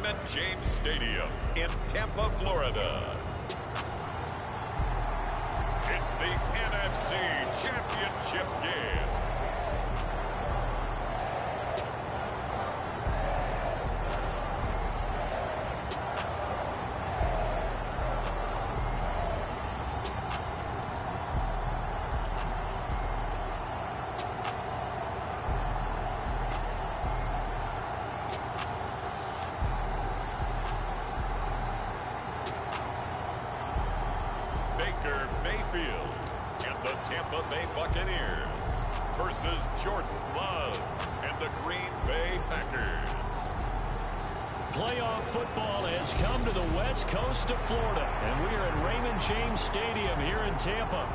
Raymond James Stadium in Tampa, Florida. It's the NFC Championship game. Mayfield and the Tampa Bay Buccaneers versus Jordan Love and the Green Bay Packers. Playoff football has come to the west coast of Florida, and we are at Raymond James Stadium here in Tampa.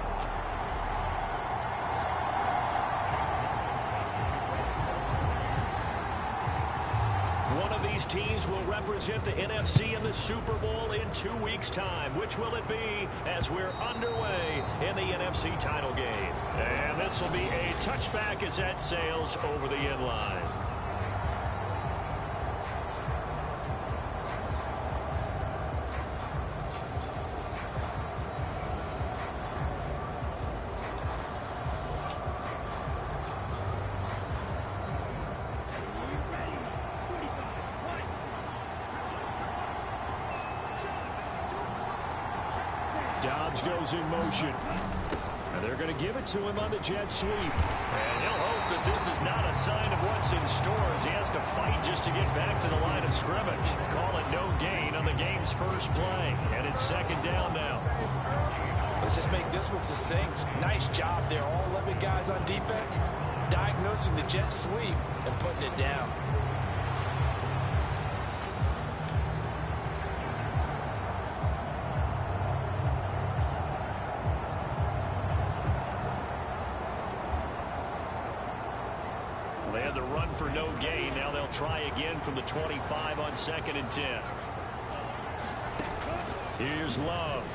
One of these teams will represent the NFC in the Super Bowl in 2 weeks' time. Which will it be as we're underway in the NFC title game? And this will be a touchback as that sails over the end line. Dobbs goes in motion. And they're going to give it to him on the jet sweep. And he'll hope that this is not a sign of what's in store as he has to fight just to get back to the line of scrimmage. Call it no gain on the game's first play. And it's second down now. Let's just make this one succinct. Nice job there. All 11 guys on defense diagnosing the jet sweep and putting it down. They had the run for no gain. Now they'll try again from the 25 on 2nd and 10. Here's Love.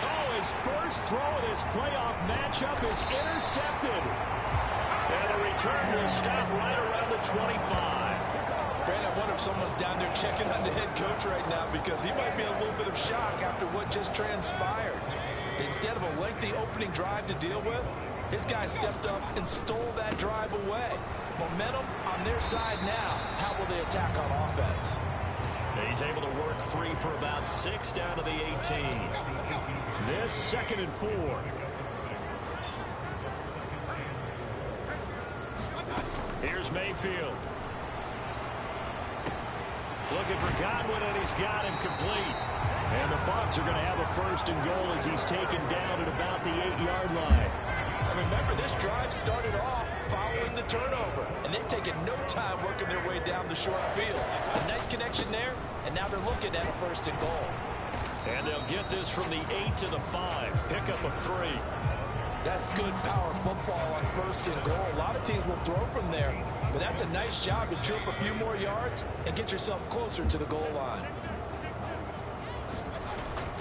Oh, his first throw of this playoff matchup is intercepted. And the return will stop right around the 25. Brandon, I wonder if someone's down there checking on the head coach right now because he might be in a little bit of shock after what just transpired. Instead of a lengthy opening drive to deal with, his guy stepped up and stole that drive away. Momentum on their side now. How will they attack on offense? He's able to work free for about 6 down to the 18. This 2nd and 4. Here's Mayfield. Looking for Godwin, and he's got him complete. And the Bucs are going to have a 1st and goal as he's taken down at about the 8-yard line. Remember, this drive started off following the turnover, and they've taken no time working their way down the short field. A nice connection there, and now they're looking at a 1st and goal. And they'll get this from the 8 to the 5. Pick up a 3. That's good power football on 1st and goal. A lot of teams will throw from there, but that's a nice job to chirp a few more yards and get yourself closer to the goal line.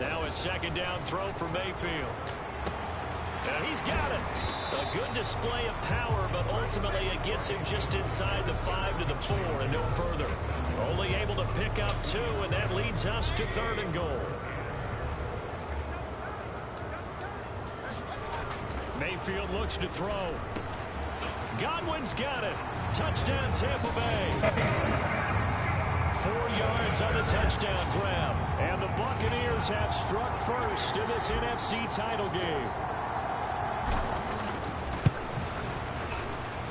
Now a 2nd down throw for Mayfield. And he's got it. A good display of power, but ultimately it gets him just inside the 5 to the 4 and no further. Only able to pick up 2, and that leads us to 3rd and goal. Mayfield looks to throw. Godwin's got it. Touchdown, Tampa Bay. 4 yards on the touchdown grab. And the Buccaneers have struck first in this NFC title game.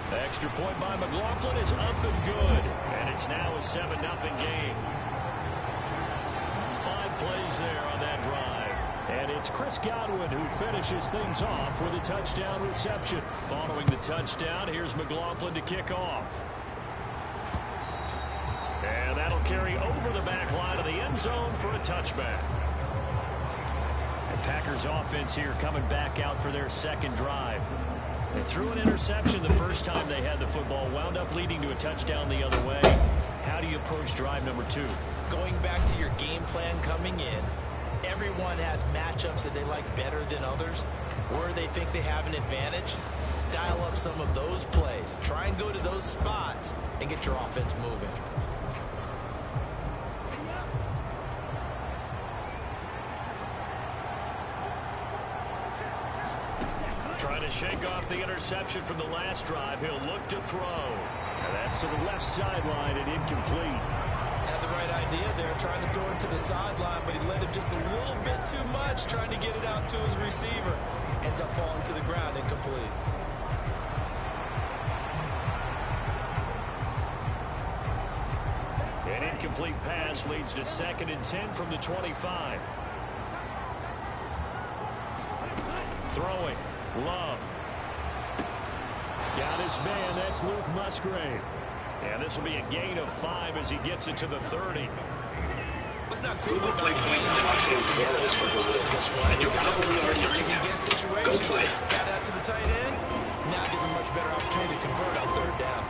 Extra point by McLaughlin is up and good. And it's now a 7-0 game. 5 plays there on that drive. And it's Chris Godwin who finishes things off with a touchdown reception. Following the touchdown, here's McLaughlin to kick off. And that'll carry over the back line of the end zone for a touchback. And Packers offense here coming back out for their 2nd drive. They threw an interception the first time they had the football, wound up leading to a touchdown the other way. How do you approach drive number 2? Going back to your game plan coming in, everyone has matchups that they like better than others, where they think they have an advantage. Dial up some of those plays. Try and go to those spots and get your offense moving. Trying to shake off the interception from the last drive. He'll look to throw. And that's to the left sideline and incomplete. Had the right idea there, trying to throw it to the sideline, but he led him just a little bit too much, trying to get it out to his receiver. Ends up falling to the ground, incomplete. An incomplete pass leads to 2nd and 10 from the 25. Throwing. Love. Got his man. That's Luke Musgrave. And this will be a gain of 5 as he gets it to the 30. It's not cool about play points in the boxing world for the Wolves. And you're probably already situation. Go play. Got out to the tight end. Now gives a much better opportunity to convert on 3rd down.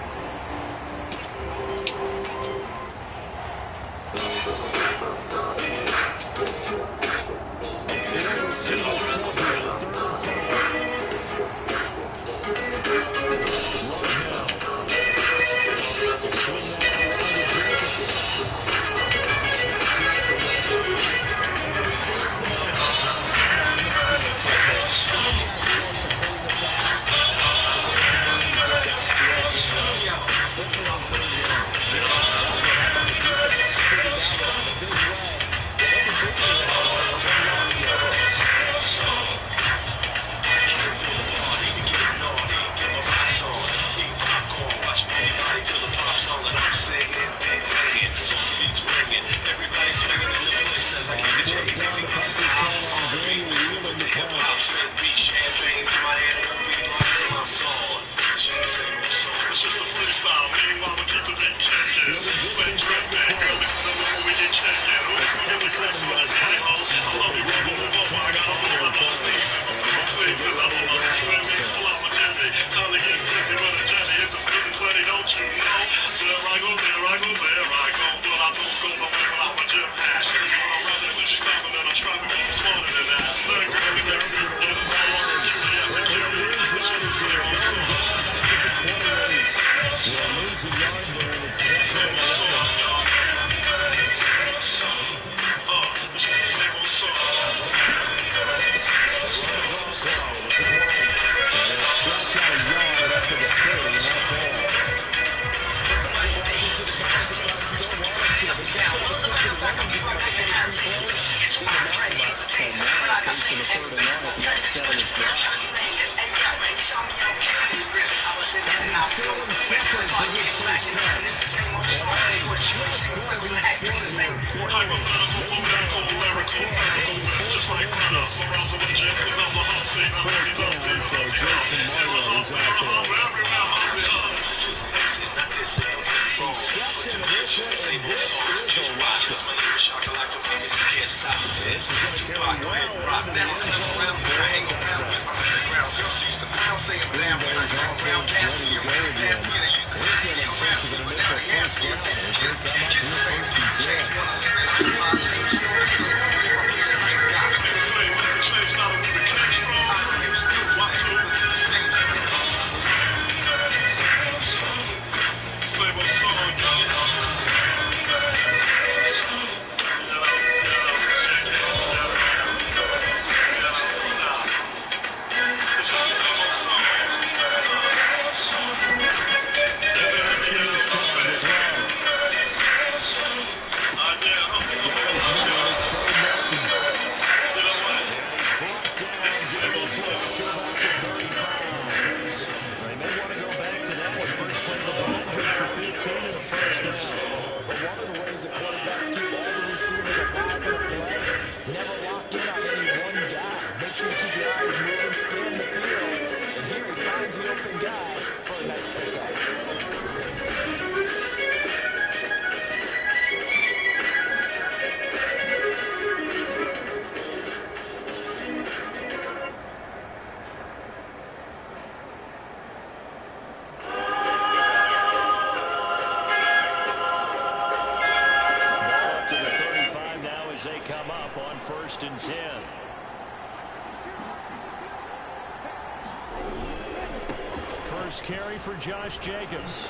Carry for Josh Jacobs.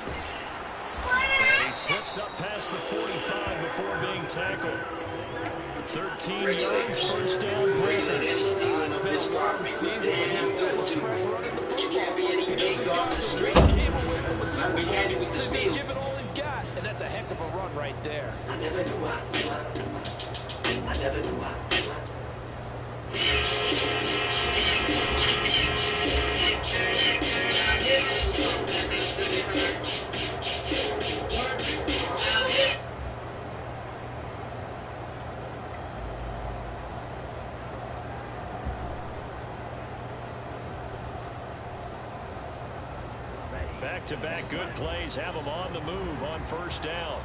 And he slips up past the 45 before being tackled. 13 yards, 1st down, Packers. It's been a long season, but he still looks fresh. run right there. I never knew why. I never knew why. Back-to-back good plays have them on the move on first down.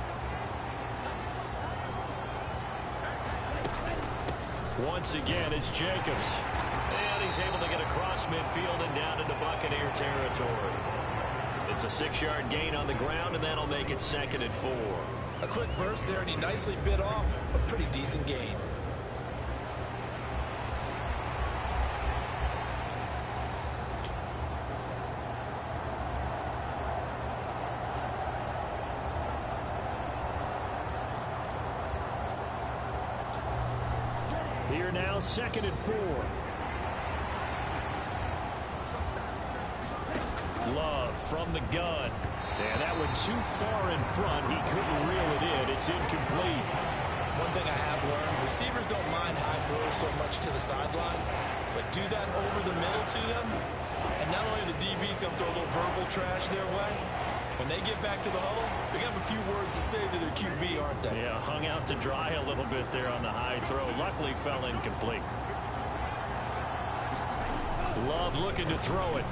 Once again, it's Jacobs. And he's able to get across midfield and down into Buccaneer territory. It's a 6-yard gain on the ground, and that'll make it 2nd and 4. A quick burst there, and he nicely bit off a pretty decent gain. Here now, 2nd and 4. Love from the gun. And that went too far in front. He couldn't reel it in. It's incomplete. One thing I have learned, receivers don't mind high throws so much to the sideline, but do that over the middle to them, and not only the DB's going to throw a little verbal trash their way, when they get back to the huddle, they have a few words to say to their QB, aren't they? Yeah, hung out to dry a little bit there on the high throw. Luckily fell incomplete. Love looking to throw it.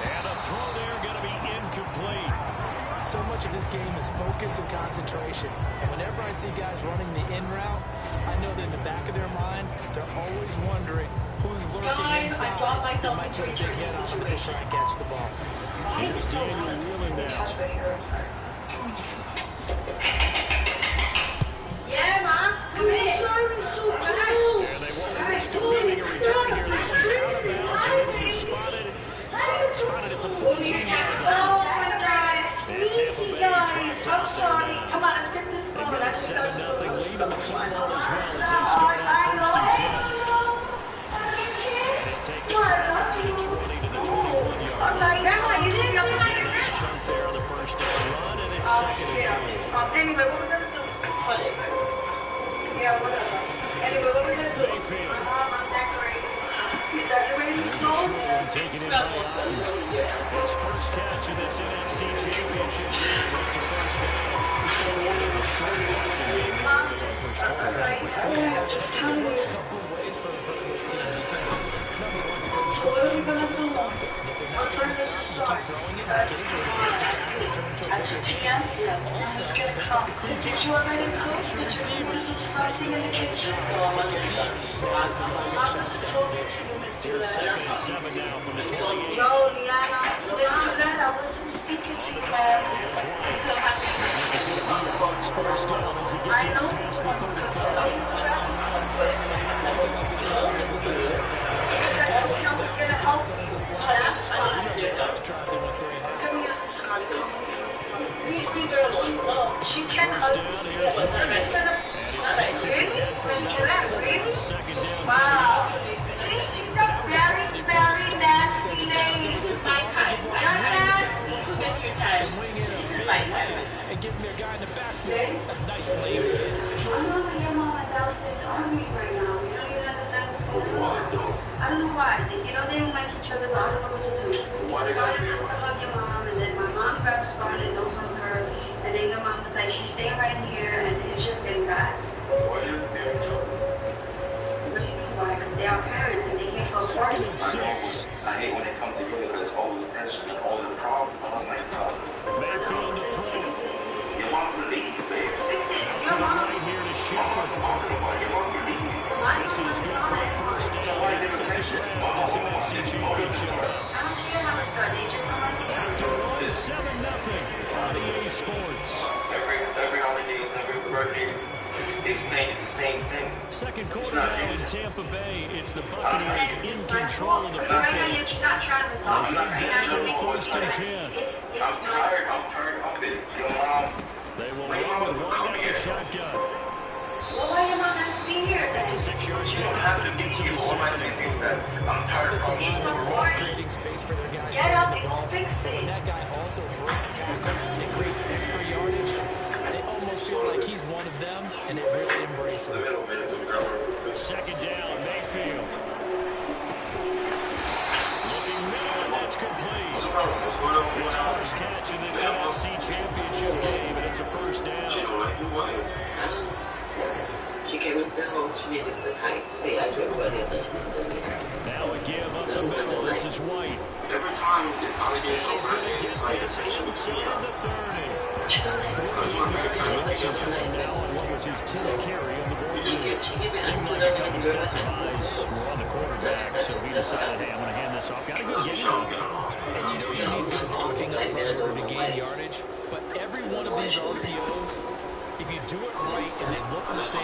And a throw there going to be incomplete. So much of his game is focus and concentration. And whenever I see guys running the in route, I know that in the back of their mind, they're always wondering who's lurking inside. I brought myself might into put a a big tricky head on them as they try and catch the ball. Here's Daniel Wheeling now. Yeah, Mom. Come in. And they won't risk defending a return here. This one's out of bounds, and it'll be spotted at the 14-yard line. And Tampa Bay trots out there now. Come on, let's get this They've going. got a 7-0 lead in the football as well as they start out 1st and 10. They'll take the traffic to the 20 to the 21-yard line. Nice jump there on the first down run, and it's 2nd and 4. Anyway, what we're going to do? Yeah, whatever. Anyway, what we're going to do? Mayfield. I'm decorating. You decorating the snow? Taking it by his first catch in this NFC Championship game. It's a first down. The short passing game there for the first quarterback. It works a couple of ways for this team because, number one, because the short game is trying to stop it. And if they're not trying to stop it, you keep throwing it, occasionally they break it down and turn into a bigger game. Also, they start to clean games. So your receivers might do a good job. Take a deep, get some big shots downfield. Here's 2nd and 7 now from the 28. No, Liana, listen, good. I wasn't speaking to you, man. This is going to be the Bucs' first down as he gets it past the 35. She can First down, here's White. And he'll take this again from the 2nd down. Wow. See, she's a very, very nasty lady. This is my type. Not nasty. This your type. This is my type. And giving their guy in the backfield a nice lane. I know your mom and downstairs arguing right now. You don't even understand what's going on. I don't know why. You know, they don't like each other, but I don't know what to do. Scarlett wants to hug your mom, and then my mom grabbed Scarlett, don't hug her. And then your mom was like, she's staying right here, and it's just getting bad. What do you mean why? Because they are parents, and they're here for a party. 2nd and 6. I hate when they come together because it's always tension and all the problems. I'm like, Mayfield to throw. your mom's gonna leave you, babe. Out to the right here to Shepard. Your mom's gonna leave you. This is good for a first down. His 2nd round in this NFC Championship. I don't care how much they just don't like each other. After one, 7-0 on EA Sports. Every holidays, every birthdays, it's the same thing. Second quarter now in Tampa Bay. It's the Buccaneers in control of the football. You're not trying to resolve it right now. You think 1st and 10. I'm tired. I'm busy. Your mom. They will run with one down the shotgun. well, why your mom has to be here then? It's a 6-yard pickup, and it gets him to 2nd and 4. I'm tired of It's important. Creating space for their guys Get to up run the and ball. fix When it. that guy also breaks tackles, it creates extra yardage. I feel like he's one of them, and they really embrace him. Second down, Mayfield. Looking middle, and that's complete. His first catch in this NFC Championship game, and it's a first down. Now a give up the middle. This is White. Every time it's alligator so He's going to get this inside the 30. 48 yards rushing for him now on what was his 10th carry on the board. Seemed like a couple sets of eyes were on the quarterback, so he decided, hey, I'm going to hand this off. Got a good game. And you know you need good blocking up front in order to gain yardage, but every one of these RPOs, if you do it right and they look the same,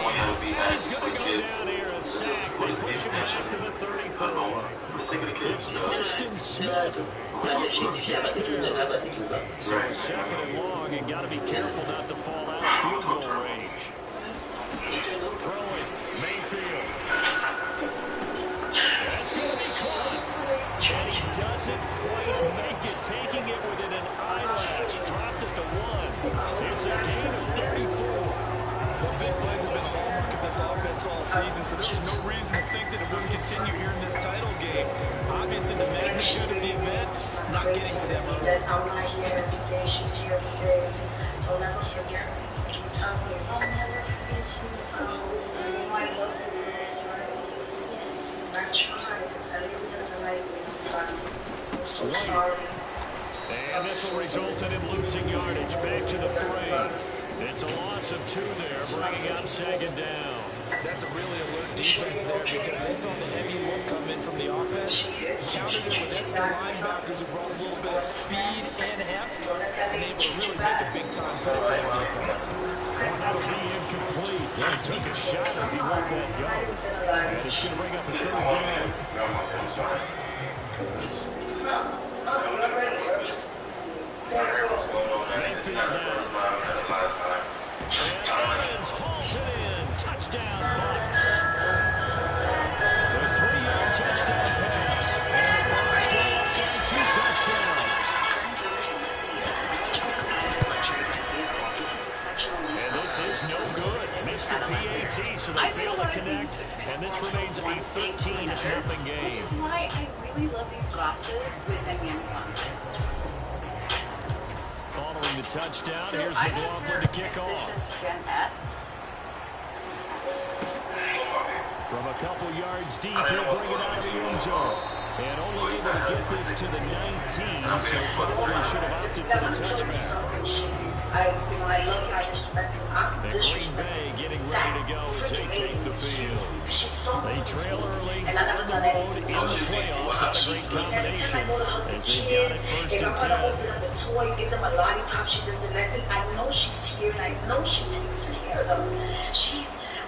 He's going to go down here, a sack. They push him back to the 34. It's Christian Smith. So second and long, you got to be careful not to fall out of field goal range. Throw it, Mayfield. That's going to be caught. And he doesn't quite make it, taking it within an eyelash. Dropped it to 1. It's a gain of 34. Well, big plays have been the hallmark of this offense all season, so there's no reason to think that it wouldn't continue here in this title game. Obviously, the magnitude of the event, not getting to them early. I'm not here every day. She's here every day. Don't ever forget me. Keep telling me. I'll never forget you. I love you. I tried. I really doesn't like me. I'm so sorry. And this will result in him losing yardage. Back to the 3. It's a loss of 2 there, bringing up second down. That's a really alert defense there because they saw the heavy look come in from the offense, countered it with extra linebackers who brought a little bit of speed and heft, and able to really make a big-time play for their defense. Well, that'll be incomplete. Well, he took a shot as he let that go. And it's going to bring up a third down. I'm sorry. What's going on there? It's not the first time, that's the last time. And Evans hauls it in. Touchdown, Bucks. The 3-yard touchdown pass. And the Bucks go up by 2 touchdowns. And this is no good. Missed the PAT, so they fail to connect. And this remains a 13-0 game. Which is why I really love these glasses with dynamic lenses. Following the touchdown, here's McLaughlin to kick off. Gen S. From a couple yards deep, he'll bring it out of the end zone. And only able to get this to the 19, so probably should have opted for the touchback. I love you, I respect you. I'm And Green Bay getting ready to go as they take the field. They trail early on the road in the playoffs. Not a great combination as they've got it first and 10. If I'm going to open up a toy, give them a lollipop, she doesn't let me. I know she's here, and I know she takes care of them.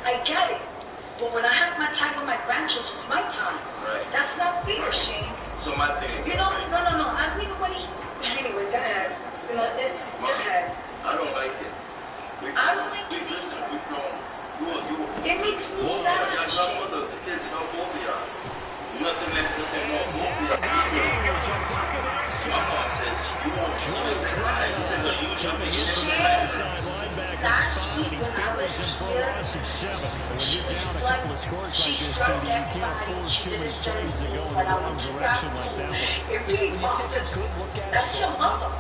I get it. But when I have my time with my grandchildren, it's my time. Right. That's not fair, Shane. So my thing is, No. I don't even want to. Anyway, go ahead. Go ahead. I don't like it. I don't like it. Listen, we've grown. It makes me sad, Shane. The kids know both of y'all. Nothing less than more. Both of y'all. My mom said, you won't cry. She said, no, you should be Last week when I was here, she was like, she struck everybody. She did the same thing when I went to Ralph. It really bothers me. That's your mother.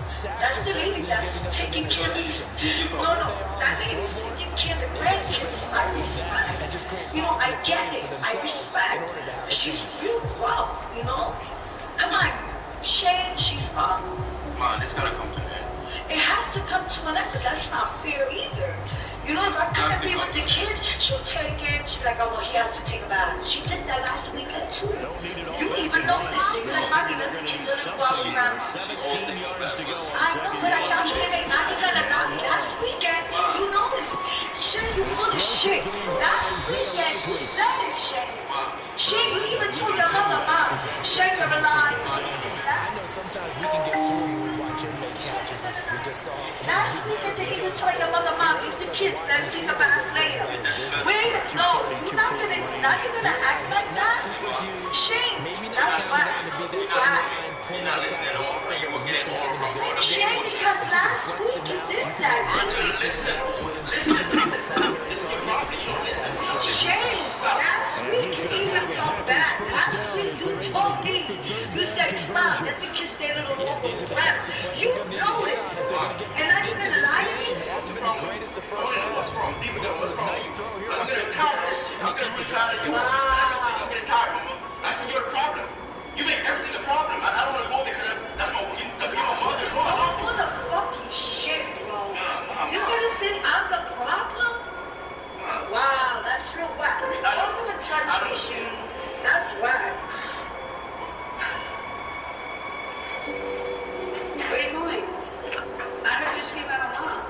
That's the lady that's taking care of these. No, that lady's taking care of the grandkids. I respect. I get it. I respect. She's real rough, Come on, Shane, she's rough. Come on, it's gotta come to an end. It has to come to an end, but that's not fair either. If I come and be with the kids, she'll take it. She'll be like, oh, well, he has to take a bath. She did that last weekend, too. You even noticed it. Like, Mommy, let the kids in the walk around. 17 yards to go. I know, but I got you in last weekend. You noticed. Shane, you full of shit. Last weekend, you said it, Shane. Shane, you even told your mama, Shane, you're alive. I know sometimes we can get through when we watch him make catches, as we just saw. Last weekend, they even told your mama, leave the kids, let them think about it later. Wait, no, you're not gonna act like that. Shane, that's what. point of attack blocker that we used to have in the good old Shane, days. because last week you did that. Shane, last week you even felt bad. Last week you told me, you said, Mom, let the kids stay a little longer. You know it. And are you going to lie to me? What's wrong? Deep down, what's wrong? I'm getting tired of this shit. I'm getting tired of you. I'm getting tired, Mama. I said you're the problem. You make everything a problem. I don't want to go there because that's my mother's home. Oh, what the fucking shit, bro. You're going to say I'm the problem? Wow, that's real whack. Don't even touch me, Shane. That's whack. Where are you going? I heard you scream at my mom.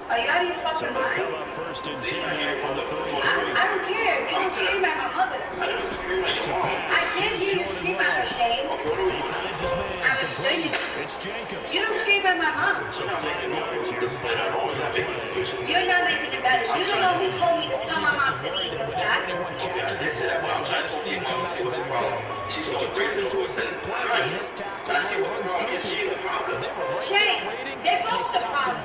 Are you out of your fucking mind? Come up first and 10 now from the 33. I don't care. You don't scream at my mother. I didn't scream at your mom. I can't hear you scream at her, Shane. He finds his man. I'm explaining. It's Jacobs. You don't scream at my mom. So 5 yards here. You're not making it better. You don't know who told me to tell my mom to leave the flat. They said that, well, I'm trying to steam come and see what's the problem. She's going to raise it to us and I see what the problem is. She is a problem. Shane, they're both the problem.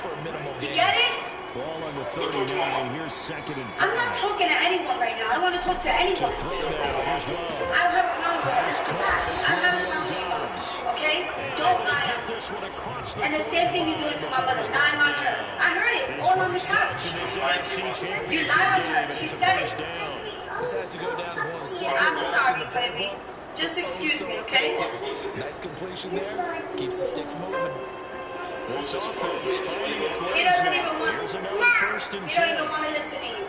You get it? Ball on the 39. Here's second and 5. I'm not talking to anyone right now. I don't want to talk to anyone. Throw now. Here's Love. I don't have a number. I don't have a number. Okay? Don't lie. Get this one across the And the same thing you're doing to my mother. Lying on her. I heard it. All on the couch. this NFC You Championship lied on her. game. She It's a said first it. down. This has to go down as one of the simple I'm runs in sorry, the baby. playbook. Just excuse me, okay? Nice completion there. Keeps the sticks moving. This offense finding its He legs doesn't now. even want Here's another first and He 10. don't even want to listen to you.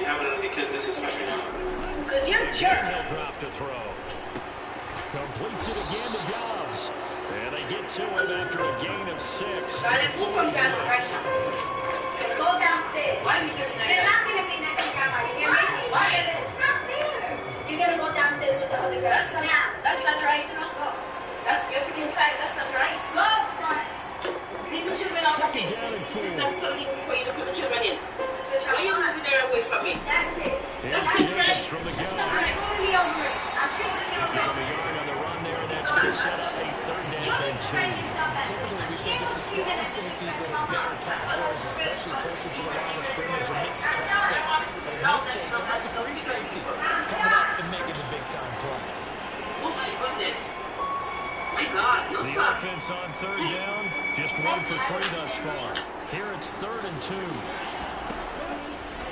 Yeah, but because this is my Because you're a jerk. He'll drop to throw. Completes it again to Dobbs. And they get to him after a gain of 6. Dale, move from down right now. Go downstairs. Why are you doing that? They're not going to be next to Grandma. You hear me? Why? It's not fair. You're going to go downstairs with the other girls. That's not right. Go. You're picking side. That's not right. Go, son. Leave the children off the Second down and 4. This is not something for you to put the children in. This is what Why are you moving there away from me? That's it. Here's Jacobs from the gun. I'm totally over it. I'm totally over Down it. the yard on the run there. That's going to set up a third down and 2. Typically, we think it's the strong safeties that are better tacklers, especially closer to the line of scrimmage or mixed traffic. But in this case, I'm like the free safety coming up and making the big-time play. Oh my goodness. My God, no The son. offense on third down, just 1 for 3 thus far. Here it's 3rd and 2.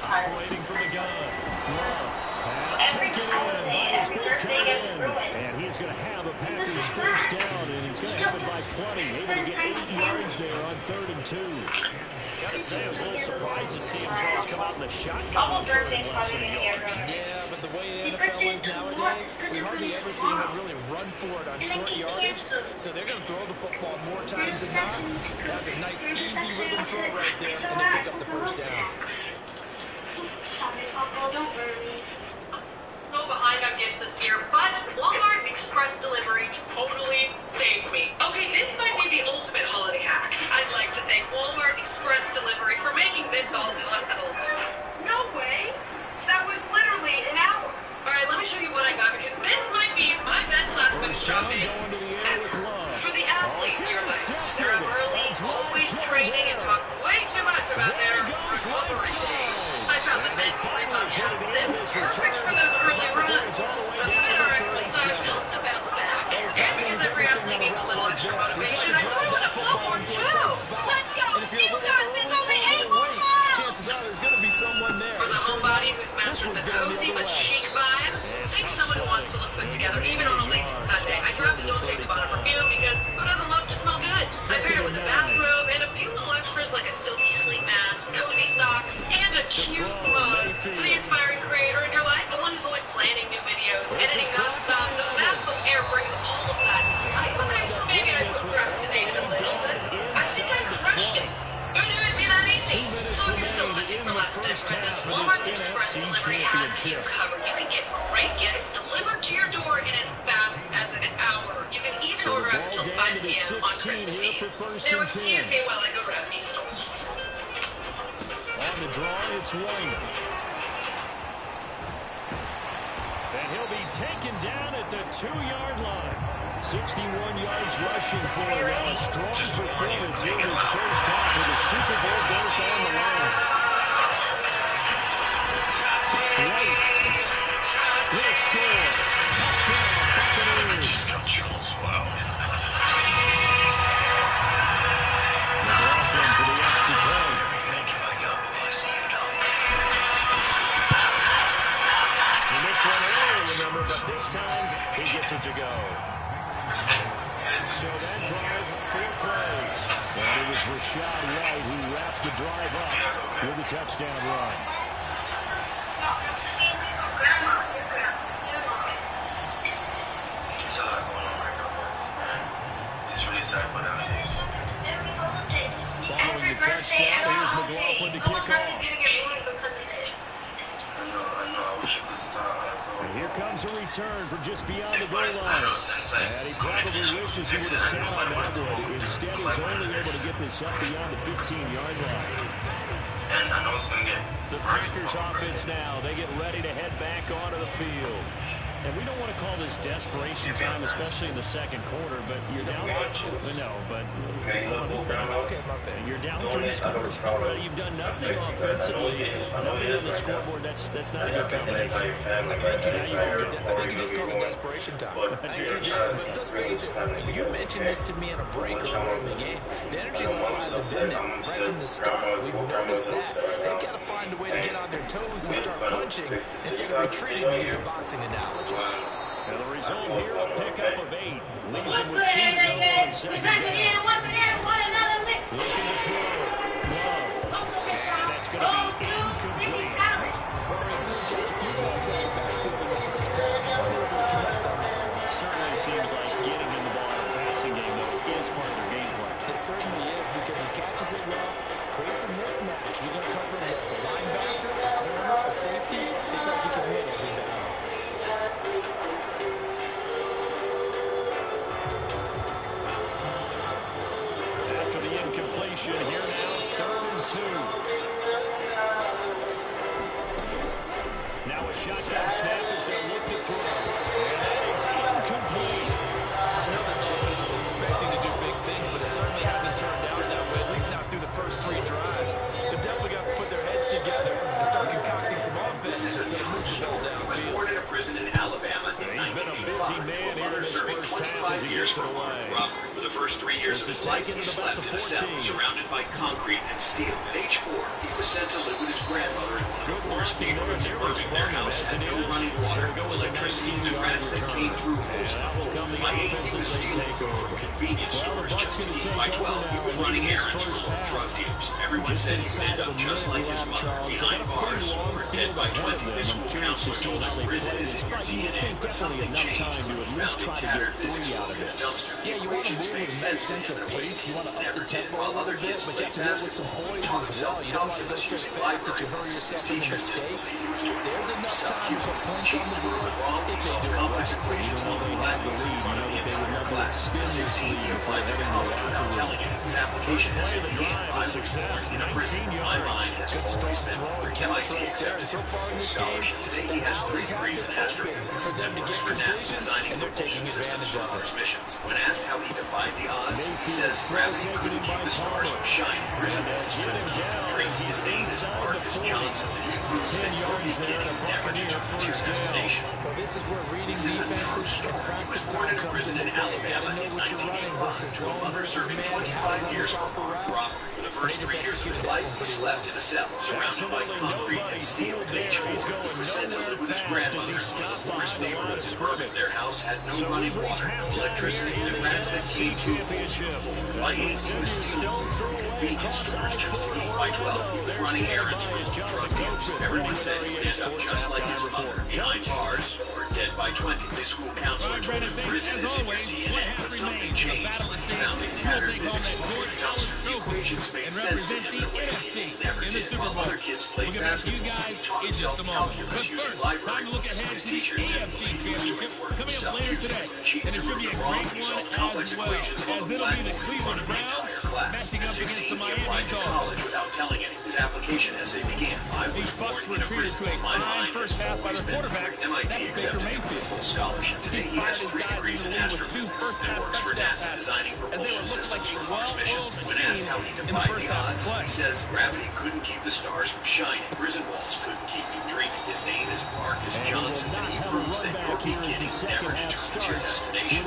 Operating from the gun. Love. Pass taken in by his big tight end. And he's going to have a Packers first down, and he's going to have it by 20. Able to get 8 yards there on 3rd and 2. Gotta say, I was a little surprised to see him, Charles, come out in the shotgun on third and less than a yard. Yeah, but the way the NFL is nowadays, we hardly ever see him really run for it on short yardage. So they're going to throw the football more times than not. That's a nice, easy rhythm throw right there, and they pick up the first down. Don't worry. So behind on gifts this year, but Walmart Express Delivery totally saved me. Okay, this might be the ultimate holiday hack. I'd like to thank Walmart Express Delivery for making this all possible. No way! That was literally an hour. Alright, let me show you what I got, because this might be my best last minute shopping Going to the air with Love. for the athlete in your life. They're up early, always training, and talk way too much about their recovery days. I found the men's 3-month sit perfect for those early runs. The fitter exercise built to bounce back. And because every athlete needs a little extra motivation, I threw in a football too. Let's go! You got this only 8 more miles! Chances are there's going to be someone there. For the homebody who's mastered the cozy but chic vibe, take someone who wants to look put together, even on a lazy Sunday. I dropped the Dolce & Gabbana perfume because who doesn't love to smell good? I paired it with a bathrobe and a few little extras like a silky sleep mask, cozy socks, and a cute mug for the aspiring creator in your life, the one who's always planning new videos, editing nonstop. The MacBook Air brings all of that to life. Maybe I procrastinated a little, but I think I crushed it. Who knew it'd be that easy? So if you're still looking for last minute presents, Walmart Express Delivery has you covered. You can get great gifts delivered to your door in as fast as an hour. You can even order up until 5 p.m. on Christmas Eve. Now excuse me while I go grab these stores. On the draw, it's White. And He'll be taken down at the 2-yard line. 61 yards rushing for him. A strong performance here in his first half with the Super Bowl berth on the line. White will score. Touchdown, Buccaneers. McLaughlin for the extra point. He missed one earlier, remember, but this time he gets it to go. So that drive, 4 plays. And it was Rashad White who wrapped the drive up with a touchdown run. It's a lot going on right now, guys. It's really sad, but Following the touchdown, here's McLaughlin to kick off. And here comes a return from just beyond the goal line. And he probably wishes he would have sat on that one. Instead, he's only able to get this up beyond the 15-yard line. The Packers offense now, they get ready to head back onto the field. And we don't want to call this desperation time, especially in the second quarter, but you're down. No, but you're down 3 scores already. You've done nothing offensively. Nothing on the scoreboard. That's not a good combination. I think you just called it desperation time. I think you did. But let's face it, you mentioned this to me in a break earlier in the game. The energy level hasn't been there right from the start. We've noticed that. They've got to find a way to get on their toes and start punching instead of retreating, to use a boxing analogy. And the result here, a pickup of 8. Leaves him with 2 to go on second down. Looking to throw. Love. And that's going to be incomplete. Certainly seems like getting in the ball in the passing game, though, is part of their game plan. It certainly is, because he catches it well, creates a mismatch. You're going to cover the linebacker, a corner, a safety. They feel like he can win every battle. After the incompletion, here now, 3rd and 2. Now a shotgun snap as they look to throw. And that is incomplete. I know this offense was expecting to do big things, but it certainly hasn't turned out that way, at least not through the first 3 drives. They're definitely got to put their heads together and start concocting some offense that move the ball downfield. Born in a prison in Alabama. He's been a busy man here in his first half as he gets it away. For the first 3 years of his life, he slept in a cell surrounded by concrete and steel. At age 4, he was sent to live with his grandmother in one of the worst neighborhoods in urban. Their house had no running water, no electricity, and rats that came through holes. By 8, he was stealing food from convenience stores just to eat. By 12, he was running errands for local drug dealers. Everyone said he would end up just like his mother, behind bars or dead by 20. His school counselor told him prison is in your DNA, but something changed when he found a tattered physics book in a dumpster. The equations make sense to him, but he never did. While other kids played basketball, he taught himself calculus using libraries. His teachers didn't believe he was doing wrong. He stopped using cheap and wrong. He solved complex equations while the lab was in front of the entire class. At 16, he applied to college without telling it. His application had said he had 5 years in a prison. My mind has always been for MIT accepted him for scholarship. Today he has 3 degrees in astrophysics and works for NASA designing propulsion systems for Mars missions. When asked how he defied the odds, he says gravity couldn't keep the stars from shining. Prison walls couldn't keep them draped. His name is Marcus Johnson, and he proves that only if he never determines your destination. Well, this is where reading defenses and practice time comes into play. You gotta know what you're running versus zone versus man, how to run the proper route. For the first 3 years of his life, he slept in a cell surrounded by concrete and steel. At age 4, he was sent to live with his grandmother in one of the poorest neighborhoods in urban. Their house had no running water, no electricity, and rats that came through holes in the floor. By 8, he was stealing food from convenience stores just to eat. By 12, he was running errands for local drug dealers. Everyone said he would end up just like his mother, behind bars or dead by 20, the school counselor told him prison is in your DNA, but something changed when he found a tattered physics book in a dumpster. The equations made sense to him in a way he never did. While other kids played basketball, he taught himself calculus using library books. His teachers didn't believe he was doing work himself, using an achievement to prove wrong. He solved complex equations on the blackboard in front of the entire class. At 16, he applied to college without telling any. His application essay began, I was born in a prison. My mind has always been free. MIT accepted him for full scholarship. Today he has 3 degrees in astrophysics and works for NASA designing propulsion systems for Mars missions. When asked how he defied the odds, he says gravity couldn't keep the stars from shining. Prison walls couldn't keep you dreaming. His name is Marcus Johnson, and he proves that your beginning never determines your destination.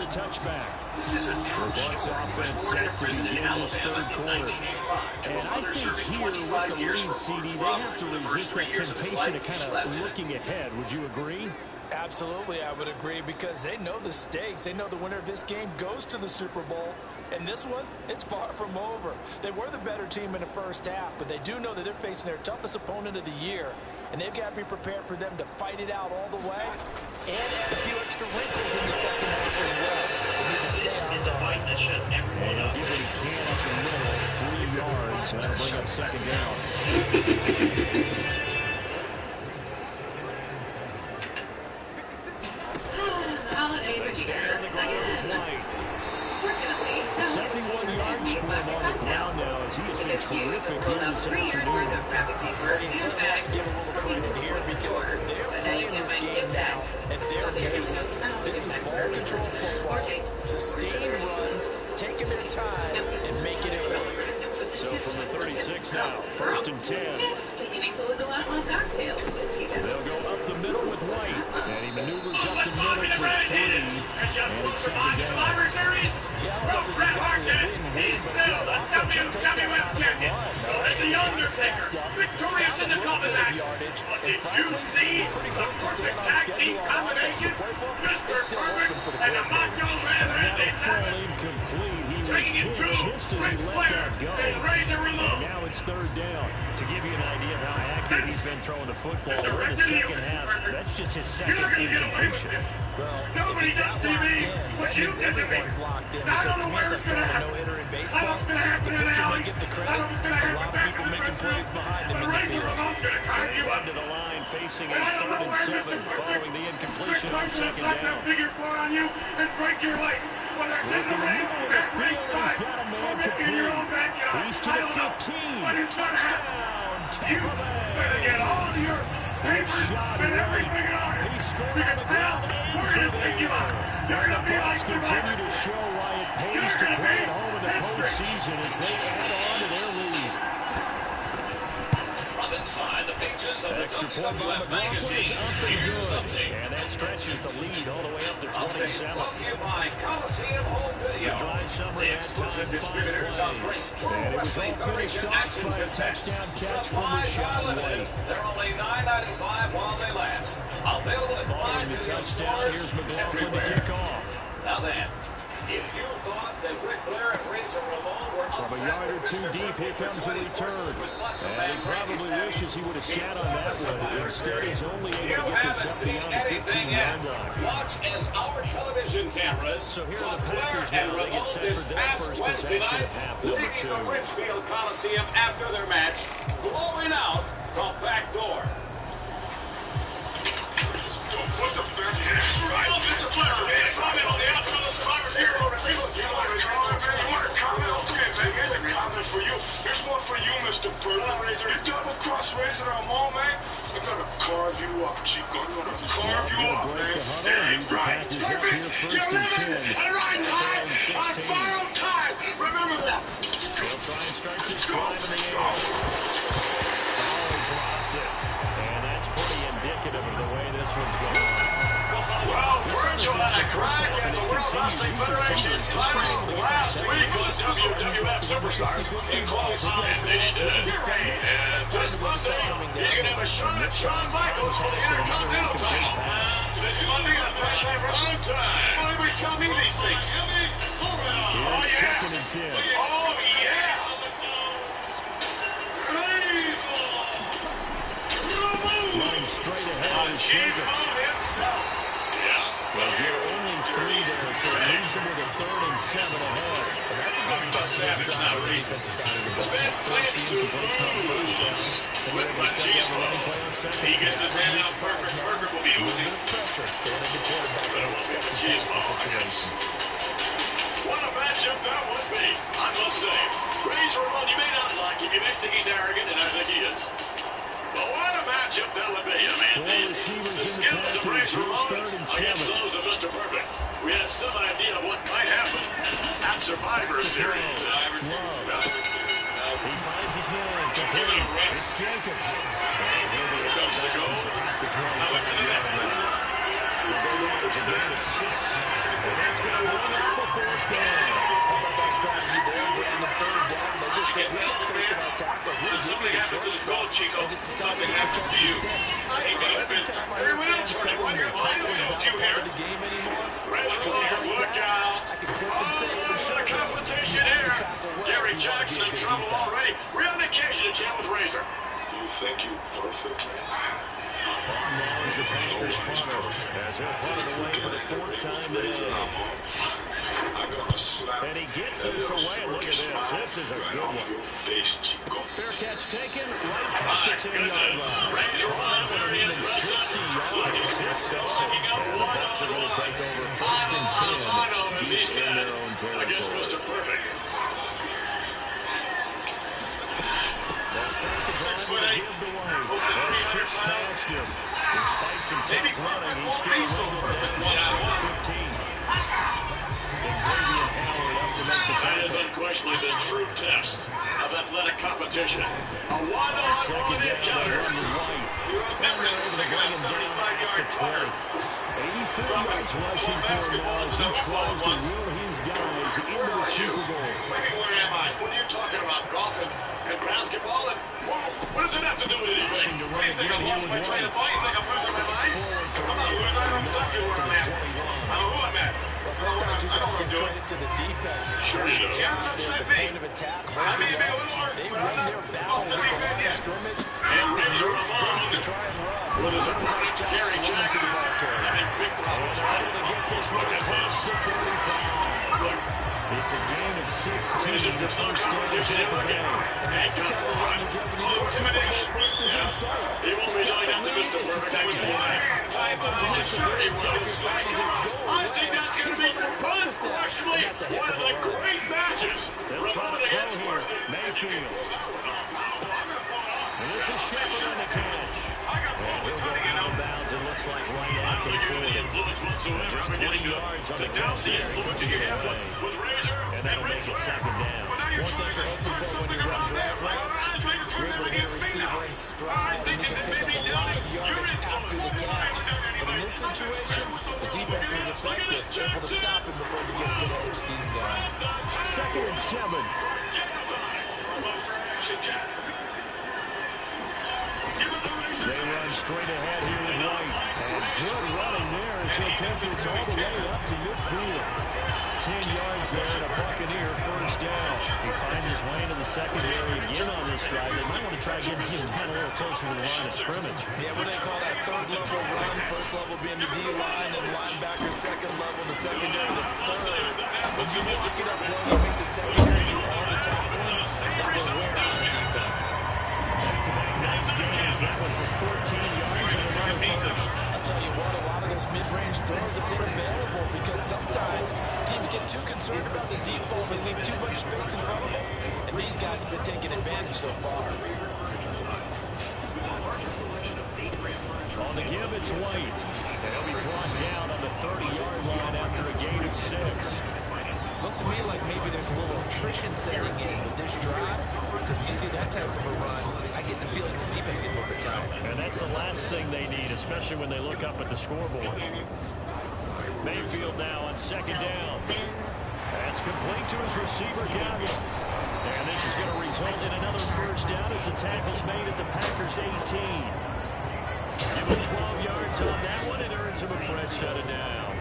This is a true story. He was born in a prison in Alabama in 1985. To a mother serving 25 years for murder robbery. The first 3 years of his life, he slept in. Looking ahead, would you agree? Absolutely, I would agree, because they know the stakes. They know the winner of this game goes to the Super Bowl. And this one, it's far from over. They were the better team in the first half, but they do know that they're facing their toughest opponent of the year. And they've got to be prepared for them to fight it out all the way and add a few extra wrinkles in the second half as well. They need to stay on the fight that shuts everyone up. Give it a can up the middle, 3 yards, and that'll bring up second down. The holidays are here again. Fortunately, Snow is a team that we have to cut now. Because Hughes will pull out 3 years worth of wrapping paper and bags for people to the store. But now you can find gift bags. So they can go This is ball control football. Sustained runs, taking their time, and making it work. So from the 36 now, first and 10. Beginning to look a lot like cocktails with Tito. They'll go up the middle with White. And he maneuvers up the middle for 3. And it's second down. Yeah, I don't know if this is exactly a win-win, but if you're offense, you take that out of the run. The Undertaker, victorious in the comeback. But did you see the perfect tag team combination? Mr. Herbert and the Macho Man Randy Savage. Incomplete. He was Taking it hit through, just as Ric he let Flair that go. and Razor Ramon. And now it's third down. To give you an idea of how accurate he's been throwing the football, we're in the second half. That's just his second incompletion. Well, Nobody if he's does not locked TV, in, but that you means get to me. everyone's locked in. I Because don't to know me, it's where like it's throwing a gonna no-hitter in I baseball. don't know what's gonna happen The in pitcher Alley. may get the I credit, don't know what's gonna a happen lot of back people in the making first plays half. behind him But in the Razor field. Ramon's gonna carve you up. Into the line, facing a And I don't third know and where 7 Mr. following the Rick incompletion on Flair's gonna second slap that down. figure four on you and break your leg. Whether it's in the ring, at ringside, or maybe in your own backyard. He's to I the don't know. 15. But it's gonna happen. Touchdown, You Tampa Bay. better get all of your papers and everything in order. He scored on Because the now ground we're and going to to take the you out. You're And going the to be like Bucs continue Survivor. to show why it pays You're to gonna play be at home in the history. postseason as they add on to their lead. From inside the pages of the Extra point by WWF McLaughlin is magazine, up and here's good. something. And that stretches the lead all the way up to 27. Brought to you by Coliseum Home Video. The drive summary The at exclusive time, 5 distributors of great plays. pro And it was all wrestling coverage finished and off action by a cassettes. touchdown catch from Supplies Rashad are limited. White. They're only $9.95 while they last. Available at Following fine the video touchdown, stores here's McLaughlin to everywhere. kick off. Now then, if you thought that Ric Flair and Razor Ramon were From a upset yard or with two Mr. deep, here comes a return. And he probably wishes he would have sat on that one. Instead, he's only able You to get haven't this up seen beyond the anything yet. 15-yard line. Watch as our television cameras So here caught are the Flair Packers and now. They get Ramon set this for their past first Wednesday possession night, of half number leaving the 2. Richfield Coliseum after their match, blowing out the back door. What's up, Flair? Right. Oh, Mr. Flair, man, comment on the outcome of the Survivor Series. You want a comment? Okay, man, here's a comment for you. Here's one for you, Mr. Razor. You double-cross Razor Ramon, man. I'm gonna carve you up, Chico. I'm gonna carve you up, man. That ain't right. You're living and riding high on borrowed time. Remember that. They'll try and start this drive in the air. Fowler dropped it. And that's pretty indicative of the way this one's going. Well, Virgil had a crack at the World Wrestling Federation title last week on WWF Superstar. He closed on it, and he did. And this Monday, he can have a shot at Shawn Michaels for the Intercontinental title. This Monday on Primetime Wrestling Time. Why do you tell me these things? Oh, Here's yeah. second and 10. Oh, yeah. Running straight ahead is Cheese Sugar. on himself. Yeah. them with a 3rd and 7 ahead. And that's a good start to this drive on the defensive side of the ball. With my cheese ball. He gets his hand out perfect. Perfect will be oozing. Pressure. They want the quarterback to expect the Cheese ball. situation. What a matchup that would be, I must say. Razor Run, you may not like him, you may think he's arrogant, and I think he is. But what a matchup that would be. I mean, the skills of Razor Run against those of Mr. Perfect. We had some idea of what might happen at Survivor Series. He finds his man. It's Jacobs. Here comes the goal. How much did that happen? There's a gain of 6. And that's going to run out the 4th down. How about that strategy there? Getting the 3rd down. They just said, we can't finish our tackle. So something happens to the goal, Chico. Something happens to you. Very well, Jordan. What do you hear? Red Claw, look out. Oh, the competition here. Gary Jackson in trouble already. We're on occasion to chat with Razor. Do you think you perfect? Now is the Packers punter. As they're punted away for the 4th time today. And he gets this away. Look at this. This is a good one. Fair catch taken right at the 10-yard line. Razor Run, very impressive. 60 yards. 6-0. And the Bucs are going to take over 1st and 10 deep in their own territory. Against Mr. Perfect. They'll start the drive with a give to White. Ships past him. Despite some tough running, he's still running down 15. Xavier Howard up to make the That is tackle. unquestionably the true test of athletic competition. A one-on-one encounter. Never did a single 75-yard quarter. 84 yards rushing for him now as he tries to will his guys into the Super Bowl. Maybe where am I? What are you talking about? Golf and basketball? And what does it have to do with anything? What do you think? I'm lost my train of thought? You think I'm losing my mind? I'm not losing. I know exactly where I'm at. I know who I'm at. Well, sometimes you just have to give credit to the defense. Sure you do. They're the point of attack. I may be a little hard, They but win I'm not their battles off the at the deep line end of yet. scrimmage. And Razor Space to Ramon try and run. with his opponent, Gary Jackson. carry. Having big problems. Able to get this one across the 45. Look. It's a gain of 16 Razor, to there's no 1st down competition Tampa ever again. Bay. And come on. Intimidation. Yeah. He won't be doing that to Mr. Perfect. That was one time I'm sure he will. I think that's going to be unquestionably one of the great matches. They'll try Ramon to throw against here. Perfect. Mayfield. And this is Shepard on the catch. He'll go out of bounds. It looks like right I at don't the think you're 40. the influence whatsoever. Just I'm 20 beginning yards on to the doubt the catch. influence you can have with Razor And that'll make it 2nd down. But now you're trying to start something around there. You're trying to against me now. In stride, and he can pick up a lot of yardage after the catch. But in this situation, the defense was effective, able to stop him before he could get a good head steam down. 2nd and 7. They run straight ahead here with White. And good running there as he'll take this all the way up to midfield. 10 yards there and a Buccaneer 1st down. He finds his way into the secondary again on this drive. They might want to try getting him down a little closer to the line of scrimmage. Yeah, what do they call that? 3rd level run. 1st level being the D-line, and linebacker 2nd level, the secondary the 3rd. When you walk it up low, you make the secondary do all the tackling. That will wear on the defense. Back-to-back nice gains. That one for 14 yards and another 1st. I'll tell you what, a lot of those mid-range throws have been available because sometimes teams get too concerned about the deep ball and leave too much space in front of them. And these guys have been taking advantage so far. On the give, it's White. They'll be brought down on the 30-yard line after a gain of 6. Looks to me like maybe there's a little attrition setting in with this drive, because if you see that type of a run, I get the feeling the defense get a little bit tired. And that's the last thing they need, especially when they look up at the scoreboard. Mayfield now on 2nd down. That's complete to his receiver, Gaga. And this is going to result in another 1st down as the tackle's made at the Packers' 18. Give him 12 yards on that one, and earns him a fresh set of downs.